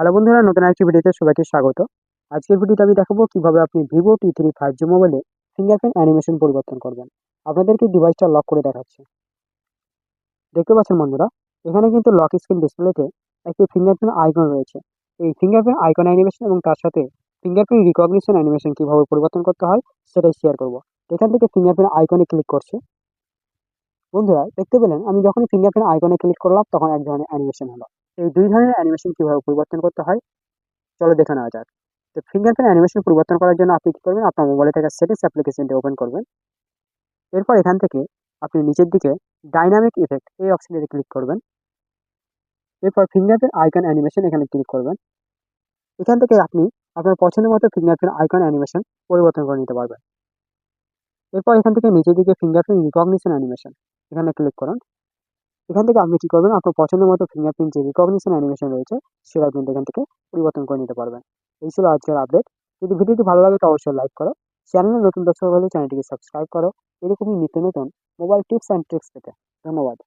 Hello বন্ধুরা, নতুন একটি ভিডিওতে সবাইকে স্বাগত। আজকের ভিডিওতে আমি দেখাবো কিভাবে আপনি ভিভো টি3 5G মোবাইলে ফিঙ্গারপ্রিন্ট অ্যানিমেশন পরিবর্তন করবেন। আপনাদেরকে ডিভাইসটা লক করে দেখাচ্ছি। দেখতে পাচ্ছেন বন্ধুরা, এখানে কিন্তু লক স্ক্রিন ডিসপ্লেতে একটি ফিঙ্গারপ্রিন্ট আইকন রয়েছে। এই ফিঙ্গারপ্রিন্ট আইকন অ্যানিমেশন এবং তার সাথে ফিঙ্গারপ্রিন্ট রিকগনিশন অ্যানিমেশন কিভাবে পরিবর্তন করতে হয় সেটাই শেয়ার করব। এখান থেকে ফিঙ্গারপ্রিন্ট আইকনে ক্লিক করছে। বন্ধুরা দেখতে পেলেন, আমি যখনই ফিঙ্গারপ্রিন্ট আইকনে ক্লিক করলাম তখন এক ধরনের অ্যানিমেশন হলো। এই দুই ধরনের অ্যানিমেশন কিভাবে পরিবর্তন করতে হয় চলো দেখে নেওয়া যাক। তো ফিঙ্গারপ্রিন্ট অ্যানিমেশন পরিবর্তন করার জন্য আপনি কি করবেন, আপনার মোবাইলে থাকা সেটিংস অ্যাপ্লিকেশনটি ওপেন করবেন। এরপর এখান থেকে আপনি নিচের দিকে ডাইনামিক ইফেক্ট এই অপশনটিতে ক্লিক করবেন। এরপর ফিঙ্গারপ্রিন্ট আইকন অ্যানিমেশন এখানে ক্লিক করবেন। এখান থেকে আপনি আপনার পছন্দের মতো ফিঙ্গারপ্রিন্ট আইকন অ্যানিমেশন পরিবর্তন করে নিতে পারবেন। এরপর এখান থেকে নিচের দিকে ফিঙ্গারপ্রিন্ট রিকগনিশন অ্যানিমেশন এখানে ক্লিক করুন। এখান থেকে আপনি কি করবেন, আপনার পছন্দের মতো ফিঙ্গারপ্রিন্ট যে রিকগনিশন অ্যানিমেশন রয়েছে সেটা কিন্তু এখান থেকে পরিবর্তন করে নিতে পারবেন। এই ছিল আজকের আপডেট। যদি ভিডিওটি ভালো লাগে তো অবশ্যই লাইক করো। চ্যানেলে নতুন দর্শক হলে চ্যানেলটিকে সাবস্ক্রাইব করো এরকমই নিত্য নতুন মোবাইল টিপস অ্যান্ড ট্রিক্স পেতে। ধন্যবাদ।